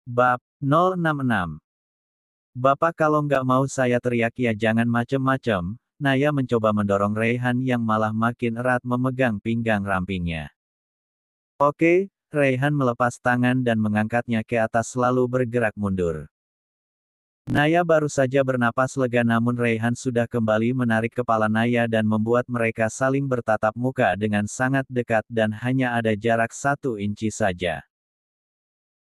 Bab 066. Bapak kalau nggak mau saya teriak ya jangan macem-macem. Naya mencoba mendorong Raihan yang malah makin erat memegang pinggang rampingnya. Oke, Raihan melepas tangan dan mengangkatnya ke atas lalu bergerak mundur. Naya baru saja bernapas lega namun Raihan sudah kembali menarik kepala Naya dan membuat mereka saling bertatap muka dengan sangat dekat dan hanya ada jarak 1 inci saja.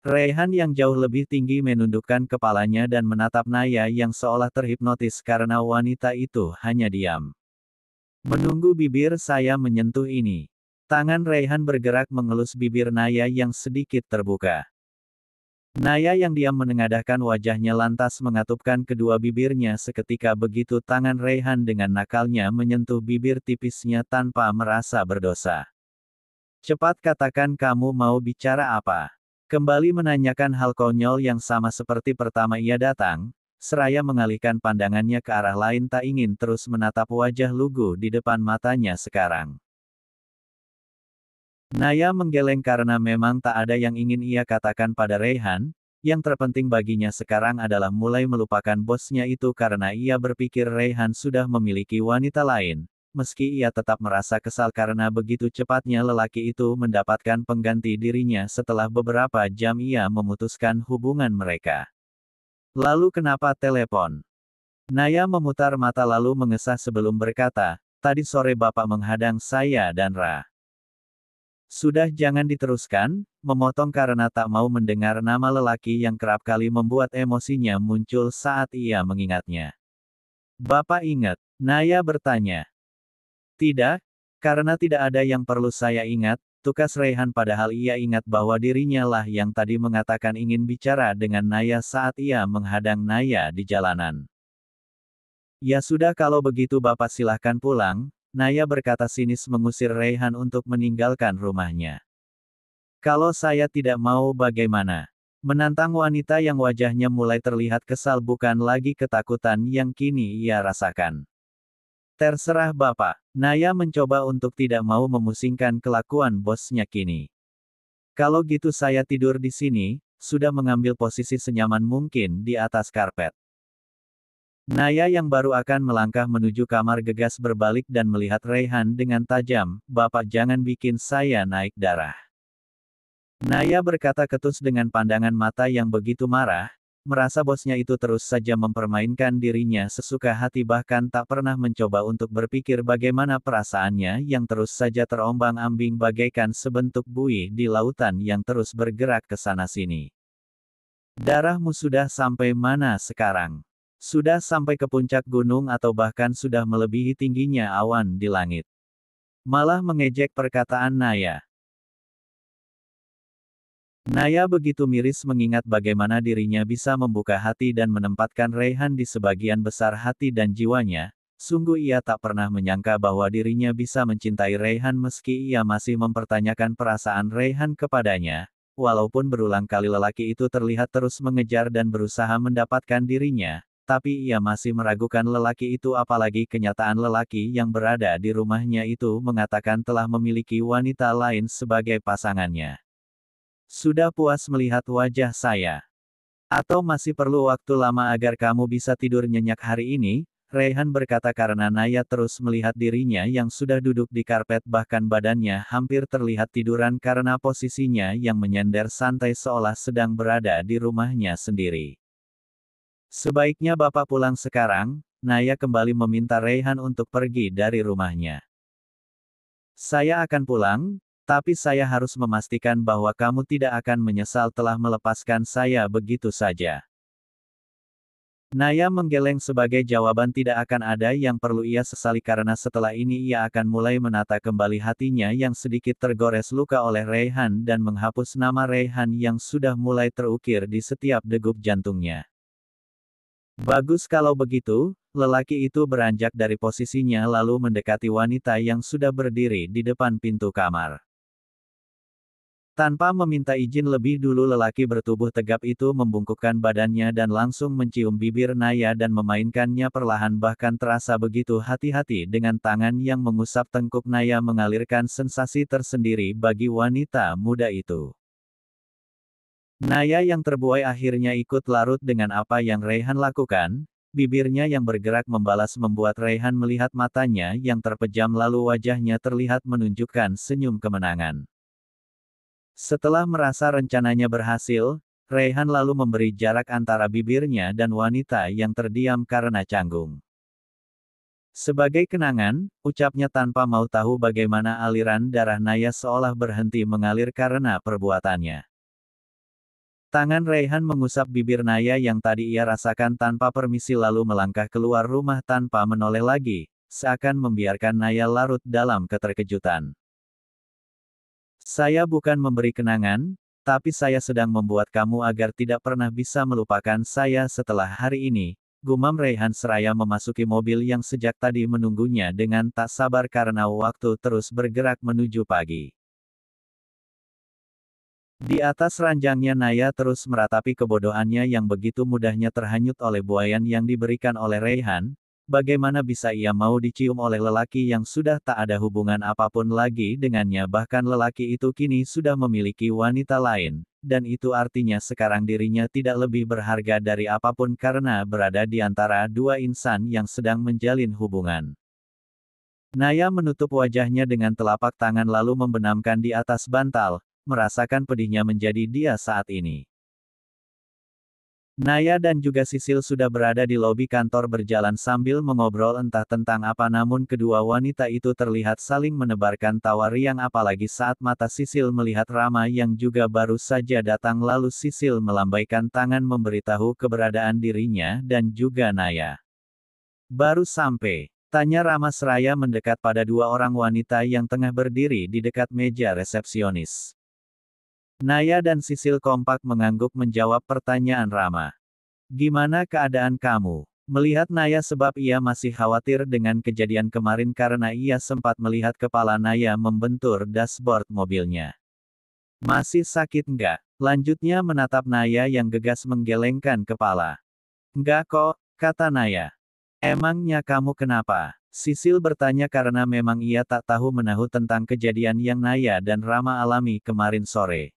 Raihan yang jauh lebih tinggi menundukkan kepalanya dan menatap Naya yang seolah terhipnotis karena wanita itu hanya diam. Menunggu bibir saya menyentuh ini. Tangan Raihan bergerak mengelus bibir Naya yang sedikit terbuka. Naya yang diam menengadahkan wajahnya lantas mengatupkan kedua bibirnya seketika begitu tangan Raihan dengan nakalnya menyentuh bibir tipisnya tanpa merasa berdosa. Cepat katakan kamu mau bicara apa? Kembali menanyakan hal konyol yang sama seperti pertama ia datang, seraya mengalihkan pandangannya ke arah lain tak ingin terus menatap wajah lugu di depan matanya sekarang. Naya menggeleng karena memang tak ada yang ingin ia katakan pada Raihan, yang terpenting baginya sekarang adalah mulai melupakan bosnya itu karena ia berpikir Raihan sudah memiliki wanita lain. Meski ia tetap merasa kesal karena begitu cepatnya lelaki itu mendapatkan pengganti dirinya setelah beberapa jam ia memutuskan hubungan mereka. Lalu kenapa telepon? Naya memutar mata lalu mengesah sebelum berkata, tadi sore bapak menghadang saya dan Ra. Sudah jangan diteruskan, memotong karena tak mau mendengar nama lelaki yang kerap kali membuat emosinya muncul saat ia mengingatnya. Bapak ingat? Naya bertanya. Tidak, karena tidak ada yang perlu saya ingat, tukas Raihan padahal ia ingat bahwa dirinya lah yang tadi mengatakan ingin bicara dengan Naya saat ia menghadang Naya di jalanan. Ya sudah kalau begitu Bapak silahkan pulang, Naya berkata sinis mengusir Raihan untuk meninggalkan rumahnya. Kalau saya tidak mau bagaimana? Menantang wanita yang wajahnya mulai terlihat kesal bukan lagi ketakutan yang kini ia rasakan. Terserah Bapak, Naya mencoba untuk tidak mau memusingkan kelakuan bosnya kini. Kalau gitu saya tidur di sini, sudah mengambil posisi senyaman mungkin di atas karpet. Naya yang baru akan melangkah menuju kamar gegas berbalik dan melihat Raihan dengan tajam, Bapak jangan bikin saya naik darah. Naya berkata ketus dengan pandangan mata yang begitu marah, merasa bosnya itu terus saja mempermainkan dirinya sesuka hati bahkan tak pernah mencoba untuk berpikir bagaimana perasaannya yang terus saja terombang-ambing bagaikan sebentuk buih di lautan yang terus bergerak ke sana-sini. Darahmu sudah sampai mana sekarang? Sudah sampai ke puncak gunung atau bahkan sudah melebihi tingginya awan di langit? Malah mengejek perkataan Naya. Naya begitu miris mengingat bagaimana dirinya bisa membuka hati dan menempatkan Raihan di sebagian besar hati dan jiwanya, sungguh ia tak pernah menyangka bahwa dirinya bisa mencintai Raihan meski ia masih mempertanyakan perasaan Raihan kepadanya, walaupun berulang kali lelaki itu terlihat terus mengejar dan berusaha mendapatkan dirinya, tapi ia masih meragukan lelaki itu apalagi kenyataan lelaki yang berada di rumahnya itu mengatakan telah memiliki wanita lain sebagai pasangannya. Sudah puas melihat wajah saya? Atau masih perlu waktu lama agar kamu bisa tidur nyenyak hari ini? Raihan berkata karena Naya terus melihat dirinya yang sudah duduk di karpet bahkan badannya hampir terlihat tiduran karena posisinya yang menyender santai seolah sedang berada di rumahnya sendiri. Sebaiknya Bapak pulang sekarang, Naya kembali meminta Raihan untuk pergi dari rumahnya. Saya akan pulang, tapi saya harus memastikan bahwa kamu tidak akan menyesal telah melepaskan saya begitu saja. Naya menggeleng sebagai jawaban tidak akan ada yang perlu ia sesali karena setelah ini ia akan mulai menata kembali hatinya yang sedikit tergores luka oleh Raihan dan menghapus nama Raihan yang sudah mulai terukir di setiap degup jantungnya. Bagus kalau begitu, lelaki itu beranjak dari posisinya lalu mendekati wanita yang sudah berdiri di depan pintu kamar. Tanpa meminta izin lebih dulu lelaki bertubuh tegap itu membungkukkan badannya dan langsung mencium bibir Naya dan memainkannya perlahan bahkan terasa begitu hati-hati dengan tangan yang mengusap tengkuk Naya mengalirkan sensasi tersendiri bagi wanita muda itu. Naya yang terbuai akhirnya ikut larut dengan apa yang Raihan lakukan, bibirnya yang bergerak membalas membuat Raihan melihat matanya yang terpejam lalu wajahnya terlihat menunjukkan senyum kemenangan. Setelah merasa rencananya berhasil, Raihan lalu memberi jarak antara bibirnya dan wanita yang terdiam karena canggung. Sebagai kenangan, ucapnya tanpa mau tahu bagaimana aliran darah Naya seolah berhenti mengalir karena perbuatannya. Tangan Raihan mengusap bibir Naya yang tadi ia rasakan tanpa permisi lalu melangkah keluar rumah tanpa menoleh lagi, seakan membiarkan Naya larut dalam keterkejutan. Saya bukan memberi kenangan, tapi saya sedang membuat kamu agar tidak pernah bisa melupakan saya setelah hari ini, gumam Raihan seraya memasuki mobil yang sejak tadi menunggunya dengan tak sabar karena waktu terus bergerak menuju pagi. Di atas ranjangnya Naya terus meratapi kebodohannya yang begitu mudahnya terhanyut oleh buayan yang diberikan oleh Raihan. Bagaimana bisa ia mau dicium oleh lelaki yang sudah tak ada hubungan apapun lagi dengannya, bahkan lelaki itu kini sudah memiliki wanita lain, dan itu artinya sekarang dirinya tidak lebih berharga dari apapun karena berada di antara dua insan yang sedang menjalin hubungan. Naya menutup wajahnya dengan telapak tangan lalu membenamkan di atas bantal, merasakan pedihnya menjadi dia saat ini. Naya dan juga Sisil sudah berada di lobi kantor berjalan sambil mengobrol entah tentang apa, namun kedua wanita itu terlihat saling menebarkan tawa riang apalagi saat mata Sisil melihat Rama yang juga baru saja datang lalu Sisil melambaikan tangan memberitahu keberadaan dirinya dan juga Naya. Baru sampai, tanya Rama seraya mendekat pada dua orang wanita yang tengah berdiri di dekat meja resepsionis. Naya dan Sisil kompak mengangguk menjawab pertanyaan Rama. Gimana keadaan kamu? Melihat Naya sebab ia masih khawatir dengan kejadian kemarin karena ia sempat melihat kepala Naya membentur dashboard mobilnya. Masih sakit nggak? Lanjutnya menatap Naya yang gegas menggelengkan kepala. Enggak kok, kata Naya. Emangnya kamu kenapa? Sisil bertanya karena memang ia tak tahu menahu tentang kejadian yang Naya dan Rama alami kemarin sore.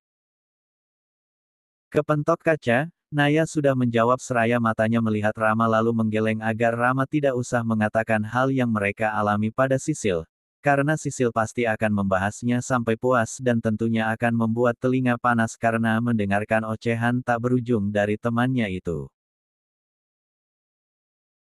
Kepentok kaca, Naya sudah menjawab seraya matanya melihat Rama lalu menggeleng agar Rama tidak usah mengatakan hal yang mereka alami pada Sisil, karena Sisil pasti akan membahasnya sampai puas dan tentunya akan membuat telinga panas karena mendengarkan ocehan tak berujung dari temannya itu.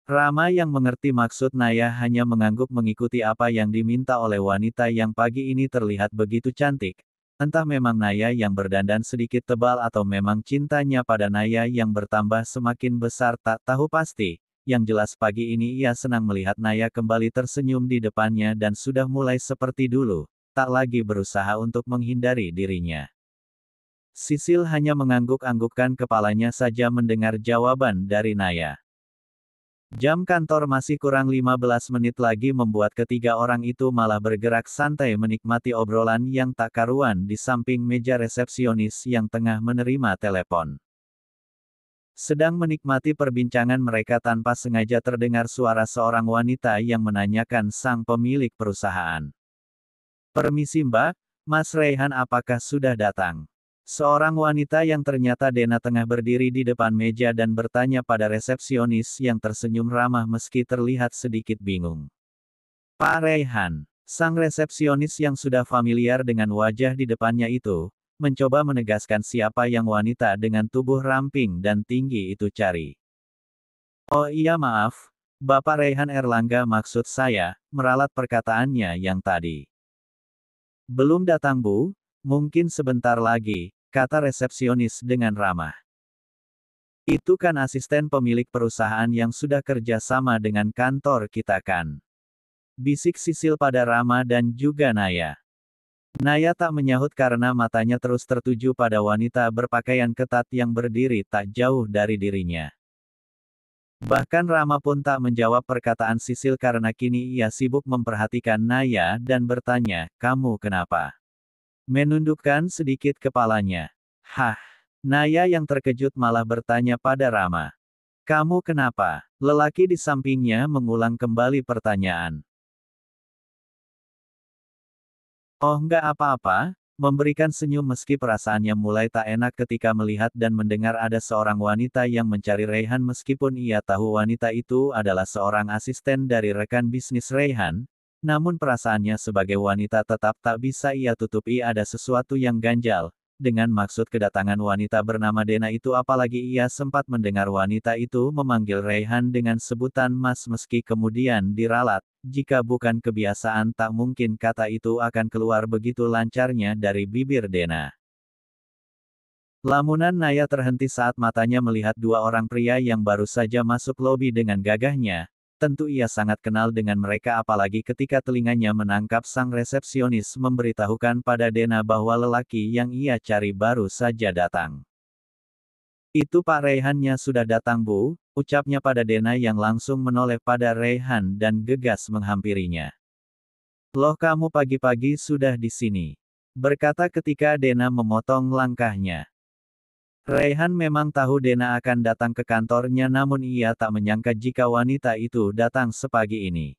Rama yang mengerti maksud Naya hanya mengangguk mengikuti apa yang diminta oleh wanita yang pagi ini terlihat begitu cantik. Entah memang Naya yang berdandan sedikit tebal atau memang cintanya pada Naya yang bertambah semakin besar tak tahu pasti. Yang jelas pagi ini ia senang melihat Naya kembali tersenyum di depannya dan sudah mulai seperti dulu, tak lagi berusaha untuk menghindari dirinya. Sisil hanya mengangguk-anggukkan kepalanya saja mendengar jawaban dari Naya. Jam kantor masih kurang 15 menit lagi membuat ketiga orang itu malah bergerak santai menikmati obrolan yang tak karuan di samping meja resepsionis yang tengah menerima telepon. Sedang menikmati perbincangan mereka tanpa sengaja terdengar suara seorang wanita yang menanyakan sang pemilik perusahaan. Permisi Mbak, Mas Raihan apakah sudah datang? Seorang wanita yang ternyata Dena tengah berdiri di depan meja dan bertanya pada resepsionis yang tersenyum ramah meski terlihat sedikit bingung. Pak Raihan, sang resepsionis yang sudah familiar dengan wajah di depannya itu, mencoba menegaskan siapa yang wanita dengan tubuh ramping dan tinggi itu cari. Oh iya maaf, Bapak Raihan Erlangga maksud saya, meralat perkataannya yang tadi. Belum datang Bu, mungkin sebentar lagi, kata resepsionis dengan ramah. Itu kan asisten pemilik perusahaan yang sudah kerja sama dengan kantor kita kan? Bisik Sisil pada Rama dan juga Naya. Naya tak menyahut karena matanya terus tertuju pada wanita berpakaian ketat yang berdiri tak jauh dari dirinya. Bahkan Rama pun tak menjawab perkataan Sisil karena kini ia sibuk memperhatikan Naya dan bertanya, kamu kenapa? Menundukkan sedikit kepalanya. Hah? Naya yang terkejut malah bertanya pada Rama. Kamu kenapa? Lelaki di sampingnya mengulang kembali pertanyaan. Oh enggak apa-apa, memberikan senyum meski perasaannya mulai tak enak ketika melihat dan mendengar ada seorang wanita yang mencari Raihan meskipun ia tahu wanita itu adalah seorang asisten dari rekan bisnis Raihan, namun perasaannya sebagai wanita tetap tak bisa ia tutupi ada sesuatu yang ganjal. Dengan maksud kedatangan wanita bernama Dena itu apalagi ia sempat mendengar wanita itu memanggil Raihan dengan sebutan Mas meski kemudian diralat, jika bukan kebiasaan tak mungkin kata itu akan keluar begitu lancarnya dari bibir Dena. Lamunan Naya terhenti saat matanya melihat dua orang pria yang baru saja masuk lobi dengan gagahnya. Tentu ia sangat kenal dengan mereka apalagi ketika telinganya menangkap sang resepsionis memberitahukan pada Dena bahwa lelaki yang ia cari baru saja datang. Itu Pak Raihannya sudah datang Bu, ucapnya pada Dena yang langsung menoleh pada Raihan dan gegas menghampirinya. Loh kamu pagi-pagi sudah di sini. Berkata ketika Dena memotong langkahnya. Raihan memang tahu Dena akan datang ke kantornya namun ia tak menyangka jika wanita itu datang sepagi ini.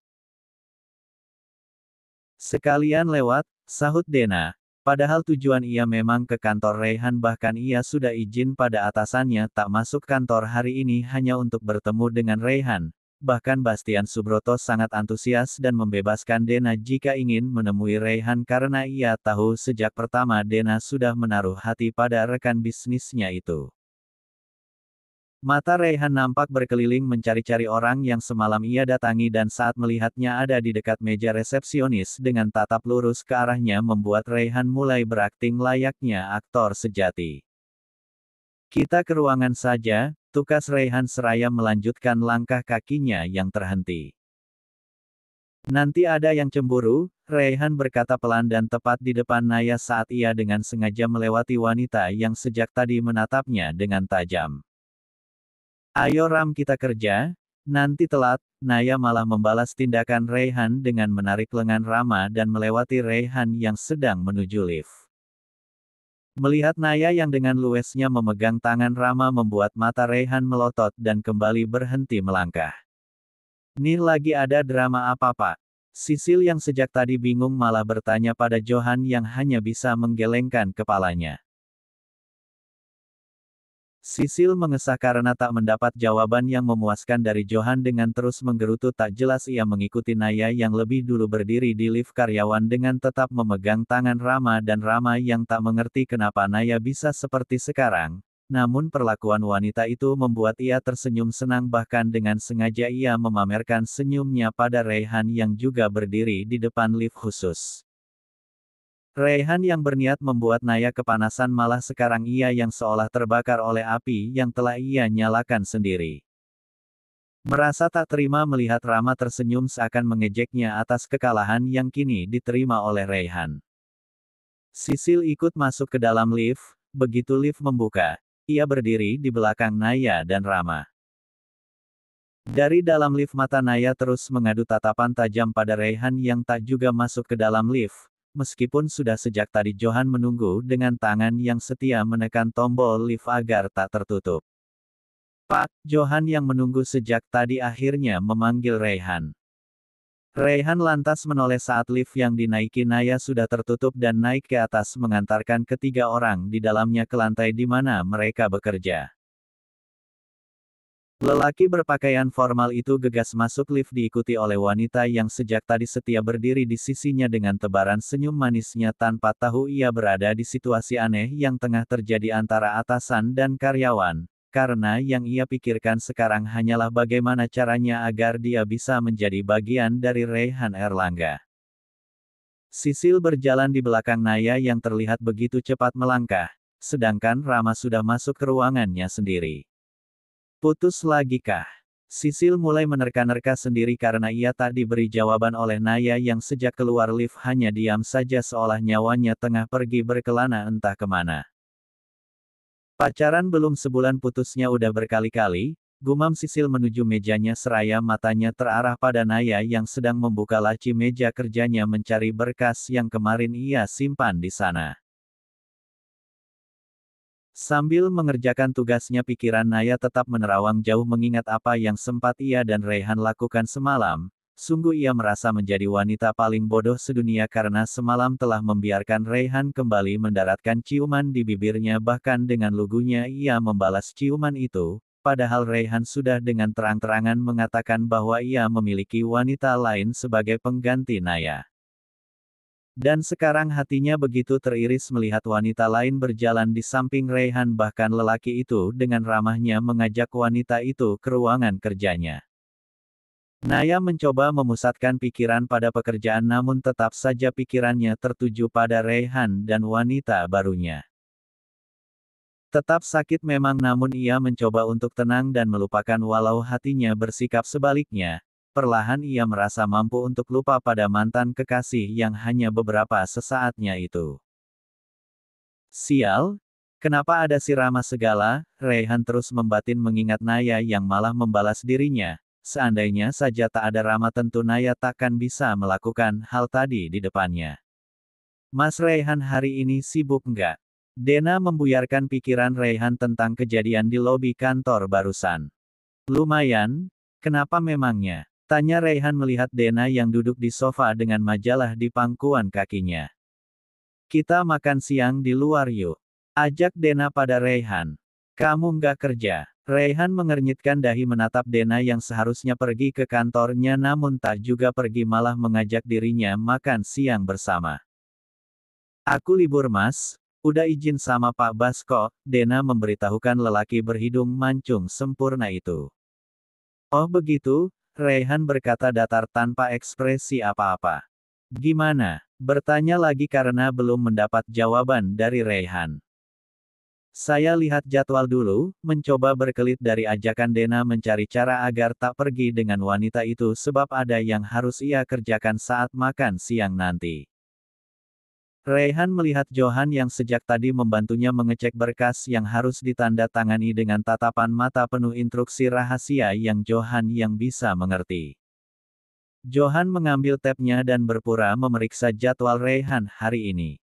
Sekalian lewat, sahut Dena. Padahal tujuan ia memang ke kantor Raihan bahkan ia sudah izin pada atasannya tak masuk kantor hari ini hanya untuk bertemu dengan Raihan. Bahkan Bastian Subroto sangat antusias dan membebaskan Dena jika ingin menemui Raihan karena ia tahu sejak pertama Dena sudah menaruh hati pada rekan bisnisnya itu. Mata Raihan nampak berkeliling mencari-cari orang yang semalam ia datangi dan saat melihatnya ada di dekat meja resepsionis dengan tatap lurus ke arahnya membuat Raihan mulai berakting layaknya aktor sejati. Kita ke ruangan saja, tukas Raihan seraya melanjutkan langkah kakinya yang terhenti. Nanti ada yang cemburu, Raihan berkata pelan dan tepat di depan Naya saat ia dengan sengaja melewati wanita yang sejak tadi menatapnya dengan tajam. Ayo Ram kita kerja, nanti telat, Naya malah membalas tindakan Raihan dengan menarik lengan Rama dan melewati Raihan yang sedang menuju lift. Melihat Naya yang dengan luwesnya memegang tangan Rama membuat mata Raihan melotot dan kembali berhenti melangkah. Nih lagi ada drama apa Pak? Sisil yang sejak tadi bingung malah bertanya pada Johan yang hanya bisa menggelengkan kepalanya. Sisil mengesah karena tak mendapat jawaban yang memuaskan dari Johan dengan terus menggerutu tak jelas ia mengikuti Naya yang lebih dulu berdiri di lift karyawan dengan tetap memegang tangan Rama dan Rama yang tak mengerti kenapa Naya bisa seperti sekarang, namun perlakuan wanita itu membuat ia tersenyum senang bahkan dengan sengaja ia memamerkan senyumnya pada Raihan yang juga berdiri di depan lift khusus. Raihan yang berniat membuat Naya kepanasan malah sekarang ia yang seolah terbakar oleh api yang telah ia nyalakan sendiri. Merasa tak terima melihat Rama tersenyum seakan mengejeknya atas kekalahan yang kini diterima oleh Raihan. Sisil ikut masuk ke dalam lift, begitu lift membuka, ia berdiri di belakang Naya dan Rama. Dari dalam lift mata Naya terus mengadu tatapan tajam pada Raihan yang tak juga masuk ke dalam lift. Meskipun sudah sejak tadi Johan menunggu dengan tangan yang setia menekan tombol lift agar tak tertutup. Pak, Johan yang menunggu sejak tadi akhirnya memanggil Raihan. Raihan lantas menoleh saat lift yang dinaiki Naya sudah tertutup dan naik ke atas mengantarkan ketiga orang di dalamnya ke lantai di mana mereka bekerja. Lelaki berpakaian formal itu gegas masuk lift diikuti oleh wanita yang sejak tadi setia berdiri di sisinya dengan tebaran senyum manisnya tanpa tahu ia berada di situasi aneh yang tengah terjadi antara atasan dan karyawan, karena yang ia pikirkan sekarang hanyalah bagaimana caranya agar dia bisa menjadi bagian dari Raihan Erlangga. Sisil berjalan di belakang Naya yang terlihat begitu cepat melangkah, sedangkan Rama sudah masuk ke ruangannya sendiri. Putus lagi kah? Sisil mulai menerka-nerka sendiri karena ia tak diberi jawaban oleh Naya yang sejak keluar lift hanya diam saja seolah nyawanya tengah pergi berkelana entah kemana. Pacaran belum sebulan putusnya udah berkali-kali, gumam Sisil menuju mejanya seraya matanya terarah pada Naya yang sedang membuka laci meja kerjanya mencari berkas yang kemarin ia simpan di sana. Sambil mengerjakan tugasnya pikiran Naya tetap menerawang jauh mengingat apa yang sempat ia dan Raihan lakukan semalam, Sungguh ia merasa menjadi wanita paling bodoh sedunia karena semalam telah membiarkan Raihan kembali mendaratkan ciuman di bibirnya, bahkan dengan lugunya ia membalas ciuman itu, padahal Raihan sudah dengan terang-terangan mengatakan bahwa ia memiliki wanita lain sebagai pengganti Naya. Dan sekarang hatinya begitu teriris melihat wanita lain berjalan di samping Raihan, bahkan lelaki itu dengan ramahnya mengajak wanita itu ke ruangan kerjanya. Naya mencoba memusatkan pikiran pada pekerjaan, namun tetap saja pikirannya tertuju pada Raihan dan wanita barunya. Tetap sakit memang, namun ia mencoba untuk tenang dan melupakan walau hatinya bersikap sebaliknya. Perlahan ia merasa mampu untuk lupa pada mantan kekasih yang hanya beberapa sesaatnya itu. Sial, kenapa ada si Rama segala? Raihan terus membatin mengingat Naya yang malah membalas dirinya. Seandainya saja tak ada Rama, tentu Naya takkan bisa melakukan hal tadi di depannya. Mas Raihan hari ini sibuk nggak? Dena membuyarkan pikiran Raihan tentang kejadian di lobi kantor barusan. Lumayan, kenapa memangnya? Tanya Raihan melihat Dena yang duduk di sofa dengan majalah di pangkuan kakinya. Kita makan siang di luar yuk. Ajak Dena pada Raihan. Kamu nggak kerja? Raihan mengernyitkan dahi menatap Dena yang seharusnya pergi ke kantornya namun tak juga pergi, malah mengajak dirinya makan siang bersama. Aku libur mas, udah izin sama Pak Basko, Dena memberitahukan lelaki berhidung mancung sempurna itu. Oh begitu, Raihan berkata datar tanpa ekspresi apa-apa. Gimana? Bertanya lagi karena belum mendapat jawaban dari Raihan. Saya lihat jadwal dulu, mencoba berkelit dari ajakan Dena mencari cara agar tak pergi dengan wanita itu sebab ada yang harus ia kerjakan saat makan siang nanti. Raihan melihat Johan yang sejak tadi membantunya mengecek berkas yang harus ditandatangani dengan tatapan mata penuh instruksi rahasia yang Johan yang bisa mengerti. Johan mengambil tabnya dan berpura memeriksa jadwal Raihan hari ini.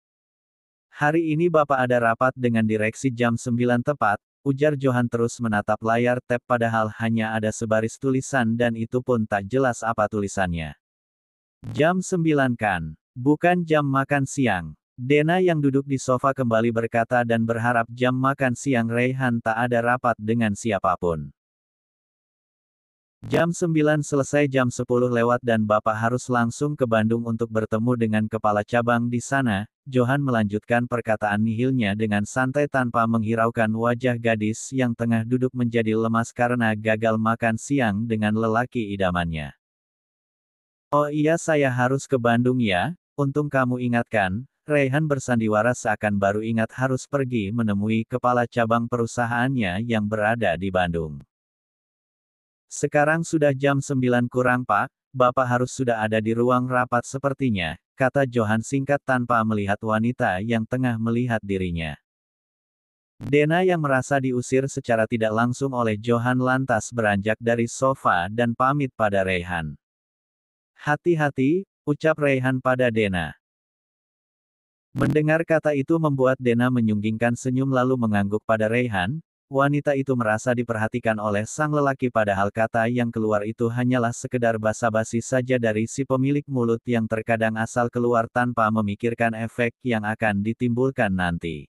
Hari ini Bapak ada rapat dengan direksi jam 9 tepat, ujar Johan terus menatap layar tab padahal hanya ada sebaris tulisan dan itu pun tak jelas apa tulisannya. Jam 9 kan? Bukan jam makan siang. Dena yang duduk di sofa kembali berkata dan berharap jam makan siang Raihan tak ada rapat dengan siapapun. Jam 9 selesai, jam 10 lewat dan Bapak harus langsung ke Bandung untuk bertemu dengan kepala cabang di sana. Johan melanjutkan perkataan nihilnya dengan santai tanpa menghiraukan wajah gadis yang tengah duduk menjadi lemas karena gagal makan siang dengan lelaki idamannya. Oh iya, saya harus ke Bandung ya, untung kamu ingatkan. Raihan bersandiwara seakan baru ingat harus pergi menemui kepala cabang perusahaannya yang berada di Bandung. Sekarang sudah jam 9 kurang Pak, Bapak harus sudah ada di ruang rapat sepertinya, kata Johan singkat tanpa melihat wanita yang tengah melihat dirinya. Dena yang merasa diusir secara tidak langsung oleh Johan lantas beranjak dari sofa dan pamit pada Raihan. Hati-hati, ucap Raihan pada Dena. Mendengar kata itu membuat Dena menyunggingkan senyum lalu mengangguk pada Raihan. Wanita itu merasa diperhatikan oleh sang lelaki padahal kata yang keluar itu hanyalah sekedar basa-basi saja dari si pemilik mulut yang terkadang asal keluar tanpa memikirkan efek yang akan ditimbulkan nanti.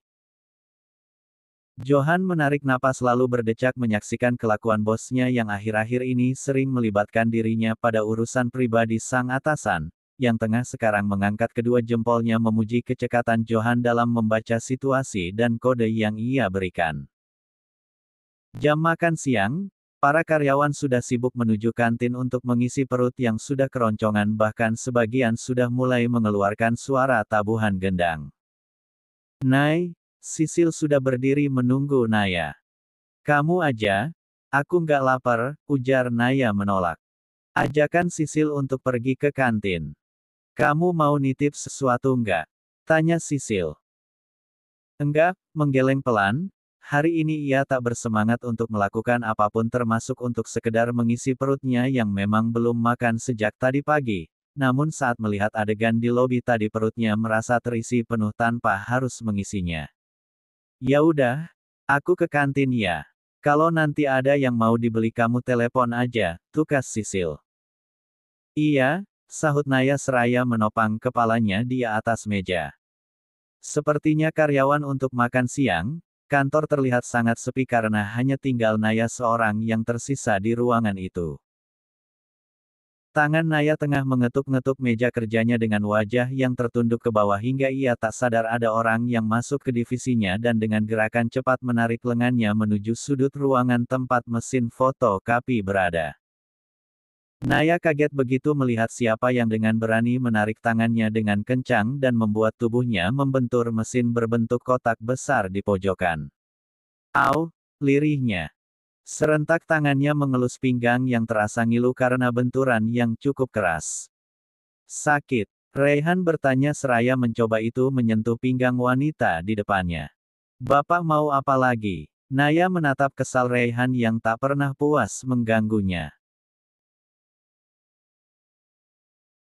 Johan menarik napas lalu berdecak menyaksikan kelakuan bosnya yang akhir-akhir ini sering melibatkan dirinya pada urusan pribadi sang atasan, yang tengah sekarang mengangkat kedua jempolnya memuji kecekatan Johan dalam membaca situasi dan kode yang ia berikan. Jam makan siang, para karyawan sudah sibuk menuju kantin untuk mengisi perut yang sudah keroncongan, bahkan sebagian sudah mulai mengeluarkan suara tabuhan gendang. Nay, Sisil sudah berdiri menunggu Naya. Kamu aja, aku nggak lapar, ujar Naya menolak. Ajakan Sisil untuk pergi ke kantin. Kamu mau nitip sesuatu nggak? Tanya Sisil. Enggak, menggeleng pelan. Hari ini ia tak bersemangat untuk melakukan apapun termasuk untuk sekedar mengisi perutnya yang memang belum makan sejak tadi pagi. Namun saat melihat adegan di lobi tadi perutnya merasa terisi penuh tanpa harus mengisinya. Ya udah, aku ke kantin ya. Kalau nanti ada yang mau dibeli kamu telepon aja, tukas Sisil. Iya, sahut Naya seraya menopang kepalanya di atas meja. Sepertinya karyawan untuk makan siang, kantor terlihat sangat sepi karena hanya tinggal Naya seorang yang tersisa di ruangan itu. Tangan Naya tengah mengetuk-ngetuk meja kerjanya dengan wajah yang tertunduk ke bawah hingga ia tak sadar ada orang yang masuk ke divisinya dan dengan gerakan cepat menarik lengannya menuju sudut ruangan tempat mesin fotokopi berada. Naya kaget begitu melihat siapa yang dengan berani menarik tangannya dengan kencang dan membuat tubuhnya membentur mesin berbentuk kotak besar di pojokan. Au, lirihnya. Serentak tangannya mengelus pinggang yang terasa ngilu karena benturan yang cukup keras. Sakit. Raihan bertanya seraya mencoba itu menyentuh pinggang wanita di depannya. Bapak mau apa lagi? Naya menatap kesal Raihan yang tak pernah puas mengganggunya.